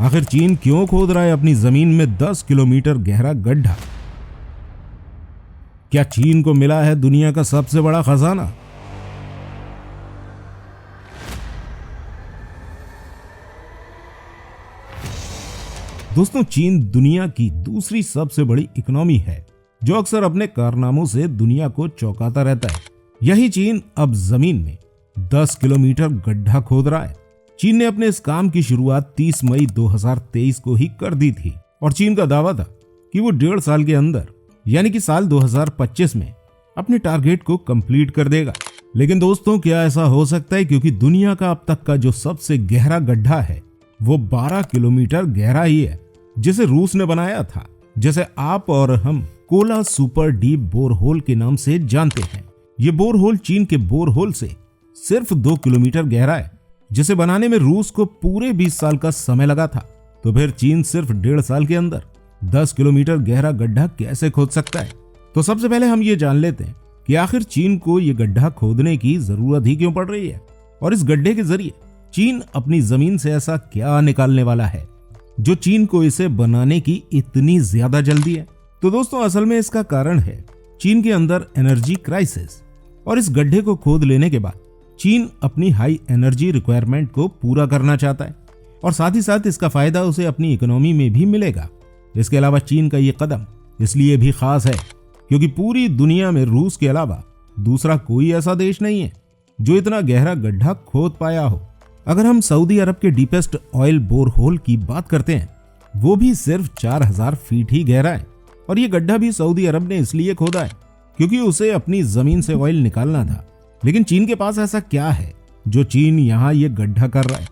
आखिर चीन क्यों खोद रहा है अपनी जमीन में 10 किलोमीटर गहरा गड्ढा? क्या चीन को मिला है दुनिया का सबसे बड़ा खजाना? दोस्तों, चीन दुनिया की दूसरी सबसे बड़ी इकोनॉमी है जो अक्सर अपने कारनामों से दुनिया को चौंकाता रहता है। यही चीन अब जमीन में 10 किलोमीटर गड्ढा खोद रहा है। चीन ने अपने इस काम की शुरुआत 30 मई 2023 को ही कर दी थी और चीन का दावा था कि वो 1.5 साल के अंदर यानी कि साल 2025 में अपने टारगेट को कंप्लीट कर देगा। लेकिन दोस्तों, क्या ऐसा हो सकता है? क्योंकि दुनिया का अब तक का जो सबसे गहरा गड्ढा है वो 12 किलोमीटर गहरा ही है, जिसे रूस ने बनाया था, जैसे आप और हम कोला सुपर डीप बोरहोल के नाम से जानते हैं। ये बोरहोल चीन के बोरहोल से सिर्फ 2 किलोमीटर गहरा है, जिसे बनाने में रूस को पूरे 20 साल का समय लगा था। तो फिर चीन सिर्फ 1.5 साल के अंदर 10 किलोमीटर गहरा गड्ढा कैसे खोद सकता है? तो सबसे पहले हम ये जान लेते हैं कि आखिर चीन को ये गड्ढा खोदने की जरूरत ही क्यों पड़ रही है, और इस गड्ढे के जरिए चीन अपनी जमीन से ऐसा क्या निकालने वाला है जो चीन को इसे बनाने की इतनी ज्यादा जल्दी है। तो दोस्तों, असल में इसका कारण है चीन के अंदर एनर्जी क्राइसिस, और इस गड्ढे को खोद लेने के बाद चीन अपनी हाई एनर्जी रिक्वायरमेंट को पूरा करना चाहता है, और साथ ही साथ इसका फायदा उसे अपनी इकोनॉमी में भी मिलेगा। इसके अलावा चीन का ये कदम इसलिए भी खास है क्योंकि पूरी दुनिया में रूस के अलावा दूसरा कोई ऐसा देश नहीं है जो इतना गहरा गड्ढा खोद पाया हो। अगर हम सऊदी अरब के डीपेस्ट ऑयल बोरहोल की बात करते हैं, वो भी सिर्फ 4000 फीट ही गहरा है, और ये गड्ढा भी सऊदी अरब ने इसलिए खोदा है क्योंकि उसे अपनी जमीन से ऑयल निकालना था। लेकिन चीन के पास ऐसा क्या है जो चीन यहाँ ये गड्ढा कर रहा है?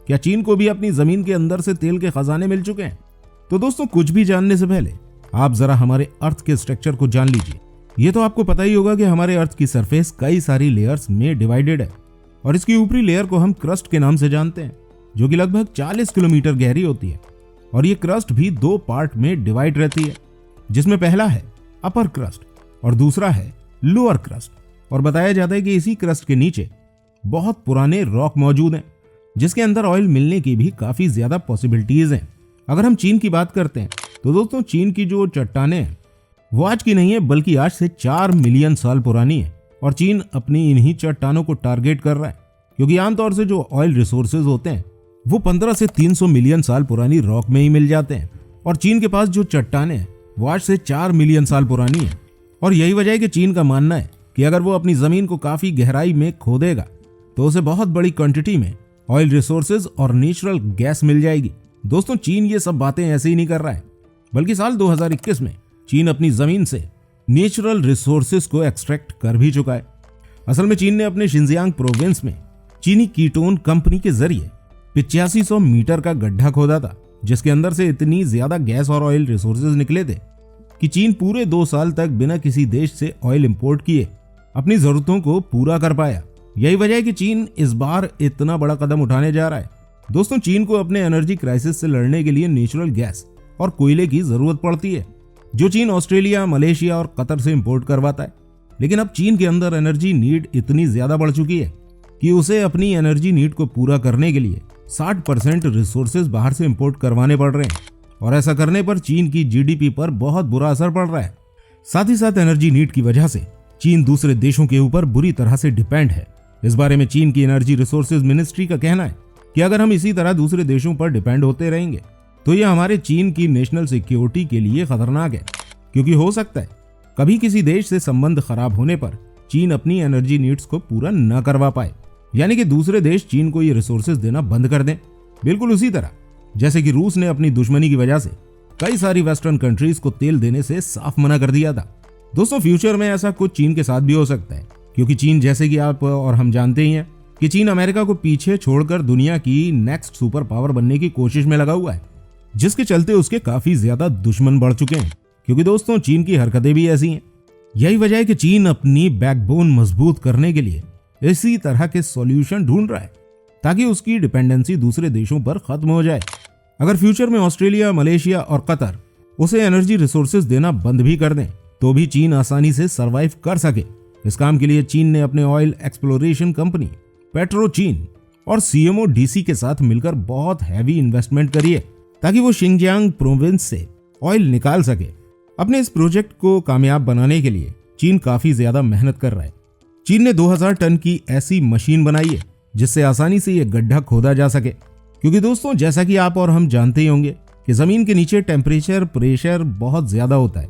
क्या चीन को भी अपनी जमीन के अंदर से तेल के खजाने मिल चुके हैं? तो दोस्तों, कुछ भी जानने से पहले आप जरा हमारे अर्थ के स्ट्रक्चर को जान लीजिए। ये तो आपको पता ही होगा कि हमारे अर्थ की सरफेस कई सारी लेयर्स में डिवाइडेड है, और इसकी ऊपरी लेयर को हम क्रस्ट के नाम से जानते हैं, जो कि लगभग 40 किलोमीटर गहरी होती है। और ये क्रस्ट भी 2 पार्ट में डिवाइड रहती है, जिसमें पहला है अपर क्रस्ट और दूसरा है लोअर क्रस्ट। और बताया जाता है कि इसी क्रस्ट के नीचे बहुत पुराने रॉक मौजूद हैं, जिसके अंदर ऑयल मिलने की भी काफी ज्यादा पॉसिबिलिटीज हैं। अगर हम चीन की बात करते हैं तो दोस्तों, चीन की जो चट्टानें हैं वो आज की नहीं है, बल्कि आज से 4 मिलियन साल पुरानी है। और चीन अपनी इन्हीं चट्टानों को टारगेट कर रहा है क्योंकि आमतौर से जो ऑयल रिसोर्सेज होते हैं वो 15 से 300 मिलियन साल पुरानी रॉक में ही मिल जाते हैं, और चीन के पास जो चट्टानें हैं वो आज से 4 मिलियन साल पुरानी है। और यही वजह है कि चीन का मानना है कि अगर वो अपनी जमीन को काफी गहराई में खोदेगा तो उसे बहुत बड़ी क्वांटिटी में ऑयल रिसोर्सेज और नेचुरल गैस मिल जाएगी। दोस्तों, चीन ये सब बातें ऐसे ही नहीं कर रहा है, बल्कि साल 2021 में चीन अपनी जमीन से नेचुरल रिसोर्सेज को एक्सट्रैक्ट कर भी चुका है। असल में चीन ने अपने शिनजियांग प्रोविंस में चीनी कीटोन कंपनी के जरिए 8500 मीटर का गड्ढा खोदा था, जिसके अंदर से इतनी ज्यादा गैस और ऑयल रिसोर्सेज निकले थे कि चीन पूरे 2 साल तक बिना किसी देश से ऑयल इंपोर्ट किए अपनी जरूरतों को पूरा कर पाया। यही वजह है कि चीन इस बार इतना बड़ा कदम उठाने जा रहा है। दोस्तों, चीन को अपने एनर्जी क्राइसिस से लड़ने के लिए नेचुरल गैस और कोयले की जरूरत पड़ती है, जो चीन ऑस्ट्रेलिया, मलेशिया और कतर से इंपोर्ट करवाता है। लेकिन अब चीन के अंदर एनर्जी नीड इतनी ज्यादा बढ़ चुकी है कि उसे अपनी एनर्जी नीड को पूरा करने के लिए 60% रिसोर्सेज बाहर से इंपोर्ट करवाने पड़ रहे हैं, और ऐसा करने पर चीन की जीडीपी पर बहुत बुरा असर पड़ रहा है। साथ ही साथ एनर्जी नीड की वजह से चीन दूसरे देशों के ऊपर बुरी तरह से डिपेंड है। इस बारे में चीन की एनर्जी रिसोर्सेज मिनिस्ट्री का कहना है कि अगर हम इसी तरह दूसरे देशों पर डिपेंड होते रहेंगे तो यह हमारे चीन की नेशनल सिक्योरिटी के लिए खतरनाक है, क्योंकि हो सकता है कभी किसी देश से संबंध खराब होने पर चीन अपनी एनर्जी नीड्स को पूरा न करवा पाए, यानी कि दूसरे देश चीन को ये रिसोर्सेज देना बंद कर दें। बिल्कुल उसी तरह जैसे कि रूस ने अपनी दुश्मनी की वजह से कई सारी वेस्टर्न कंट्रीज को तेल देने से साफ मना कर दिया था। दोस्तों, फ्यूचर में ऐसा कुछ चीन के साथ भी हो सकता है, क्योंकि चीन, जैसे कि आप और हम जानते ही हैं कि चीन अमेरिका को पीछे छोड़कर दुनिया की नेक्स्ट सुपर पावर बनने की कोशिश में लगा हुआ है, जिसके चलते उसके काफी ज्यादा दुश्मन बढ़ चुके हैं। क्योंकि दोस्तों, चीन की हरकतें भी ऐसी हैं। यही वजह है कि चीन अपनी बैकबोन मजबूत करने के लिए इसी तरह के सॉल्यूशन ढूंढ रहा है ताकि उसकी डिपेंडेंसी दूसरे देशों पर खत्म हो जाए। अगर फ्यूचर में ऑस्ट्रेलिया, मलेशिया और कतर उसे एनर्जी रिसोर्सेज देना बंद भी कर दें तो भी चीन आसानी से सरवाइव कर सके। इस काम के लिए चीन ने अपने ऑयल एक्सप्लोरेशन कंपनी पेट्रो चीन और CMO DC के साथ मिलकर बहुत हैवी इन्वेस्टमेंट करी है। ताकि वो शिनजियांग प्रोविंस से ऑयल निकाल सके। अपने इस प्रोजेक्ट को कामयाब बनाने के लिए चीन काफी ज्यादा मेहनत कर रहा है। चीन ने 2000 टन की ऐसी मशीन बनाई है जिससे आसानी से यह गड्ढा खोदा जा सके, क्योंकि दोस्तों जैसा कि आप और हम जानते ही होंगे कि जमीन के नीचे टेम्परेचर प्रेशर बहुत ज्यादा होता है।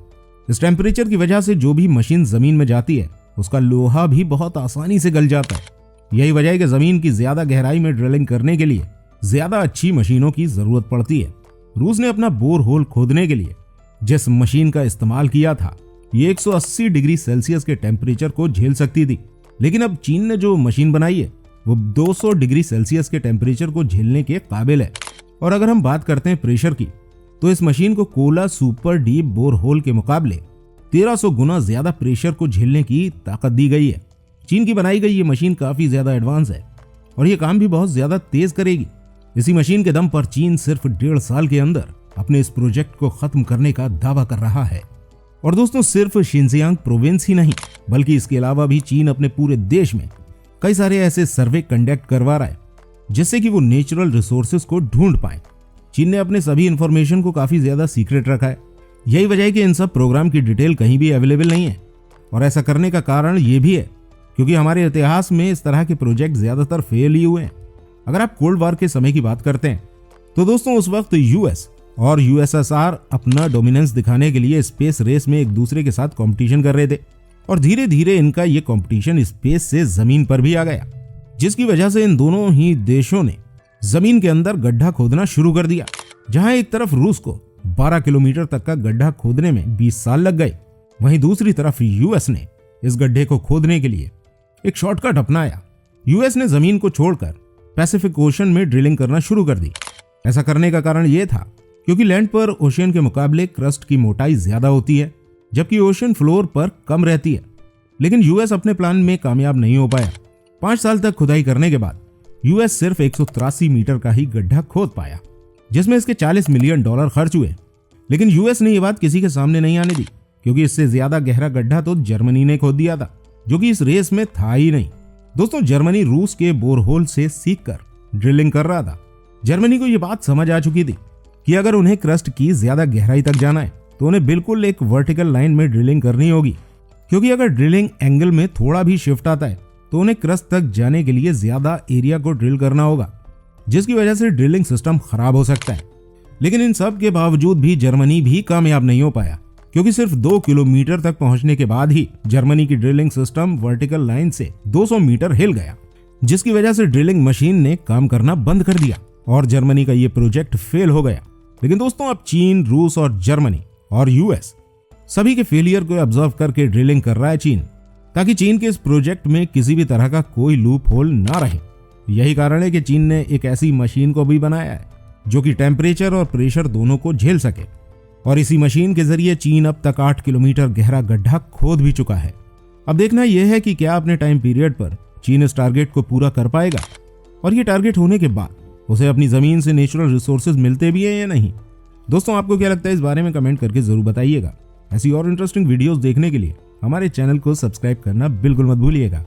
इस टेम्परेचर की वजह से जो भी मशीन जमीन में जाती है उसका लोहा भी बहुत आसानी से गल जाता है। यही वजह है कि जमीन की ज्यादा गहराई में ड्रिलिंग करने के लिए ज्यादा अच्छी मशीनों की जरूरत पड़ती है। रूस ने अपना बोर होल खोदने के लिए जिस मशीन का इस्तेमाल किया था ये 180 डिग्री सेल्सियस के टेम्परेचर को झेल सकती थी, लेकिन अब चीन ने जो मशीन बनाई है वो 200 डिग्री सेल्सियस के टेम्परेचर को झेलने के काबिल है। और अगर हम बात करते हैं प्रेशर की, तो इस मशीन को Kola super deep bore hole के मुकाबले 1300 गुना ज्यादा प्रेशर को झेलने की ताकत दी गई है। चीन की बनाई गई ये मशीन काफी ज्यादा एडवांस है और ये काम भी बहुत ज्यादा तेज करेगी। इसी मशीन के दम पर चीन सिर्फ 1.5 साल के अंदर अपने इस प्रोजेक्ट को खत्म करने का दावा कर रहा है। और दोस्तों सिर्फ शिनजियांग प्रोविंस ही नहीं, बल्कि इसके अलावा भी चीन अपने पूरे देश में कई सारे ऐसे सर्वे कंडक्ट करवा रहा है जिससे कि वो नेचुरल रिसोर्सेज को ढूंढ पाए। चीन ने अपने सभी इंफॉर्मेशन को काफी ज्यादा सीक्रेट रखा है। यही वजह है कि इन सब प्रोग्राम की डिटेल कहीं भी अवेलेबल नहीं है। और ऐसा करने का कारण ये भी है क्योंकि हमारे इतिहास में इस तरह के प्रोजेक्ट ज्यादातर फेल ही हुए हैं। अगर आप कोल्ड वॉर के समय की बात करते हैं तो दोस्तों उस वक्त यूएस और यूएसएसआर अपना डोमिनेंस दिखाने के लिए स्पेस रेस में एक दूसरे के साथ कंपटीशन कर रहे थे और धीरे धीरे इनका ये कंपटीशन स्पेस से जमीन पर भी आ गया, जिसकी वजह से इन दोनों ही देशों ने जमीन के अंदर गड्ढा खोदना शुरू कर दिया। जहां एक तरफ रूस को 12 किलोमीटर तक का गड्ढा खोदने में 20 साल लग गए, वहीं दूसरी तरफ यूएस ने इस गड्ढे को खोदने के लिए एक शॉर्टकट अपनाया। यूएस ने जमीन को छोड़कर पैसिफिक ओशन में ड्रिलिंग करना शुरू कर दी। ऐसा करने का कारण यह था क्योंकि लैंड पर ओशियन के मुकाबले क्रस्ट की मोटाई ज्यादा होती है, जबकि ओशन फ्लोर पर कम रहती है। लेकिन यूएस अपने प्लान में कामयाब नहीं हो पाया। 5 साल तक खुदाई करने के बाद यूएस सिर्फ 183 मीटर का ही गड्ढा खोद पाया, जिसमें इसके $40 मिलियन खर्च हुए। लेकिन यूएस ने यह बात किसी के सामने नहीं आने दी, क्योंकि इससे ज्यादा गहरा गड्ढा तो जर्मनी ने खोद दिया था, जो कि इस रेस में था ही नहीं। दोस्तों जर्मनी रूस के बोरहोल से सीखकर ड्रिलिंग कर रहा था। जर्मनी को यह बात समझ आ चुकी थी कि अगर उन्हें क्रस्ट की ज्यादा गहराई तक जाना है तो उन्हें बिल्कुल एक वर्टिकल लाइन में ड्रिलिंग करनी होगी, क्योंकि अगर ड्रिलिंग एंगल में थोड़ा भी शिफ्ट आता है तो उन्हें क्रस्ट तक जाने के लिए ज्यादा एरिया को ड्रिल करना होगा, जिसकी वजह से ड्रिलिंग सिस्टम खराब हो सकता है। लेकिन इन सब के बावजूद भी जर्मनी भी कामयाब नहीं हो पाया, क्योंकि सिर्फ 2 किलोमीटर तक पहुंचने के बाद ही जर्मनी की ड्रिलिंग सिस्टम वर्टिकल लाइन से 200 मीटर हिल गया, जिसकी वजह से ड्रिलिंग मशीन ने काम करना बंद कर दिया और जर्मनी का ये प्रोजेक्ट फेल हो गया। लेकिन दोस्तों अब चीन, रूस और जर्मनी और यूएस सभी के फेलियर को ऑब्जर्व करके ड्रिलिंग कर रहा है चीन, ताकि चीन के इस प्रोजेक्ट में किसी भी तरह का कोई लूप होल ना रहे। यही कारण है कि चीन ने एक ऐसी मशीन को भी बनाया है जो कि टेम्परेचर और प्रेशर दोनों को झेल सके। और इसी मशीन के जरिए चीन अब तक 8 किलोमीटर गहरा गड्ढा खोद भी चुका है। अब देखना यह है कि क्या अपने टाइम पीरियड पर चीन इस टारगेट को पूरा कर पाएगा, और ये टारगेट होने के बाद उसे अपनी जमीन से नेचुरल रिसोर्सेज मिलते भी हैं या नहीं। दोस्तों आपको क्या लगता है इस बारे में कमेंट करके जरूर बताइएगा। ऐसी और इंटरेस्टिंग वीडियोस देखने के लिए हमारे चैनल को सब्सक्राइब करना बिल्कुल मत भूलिएगा।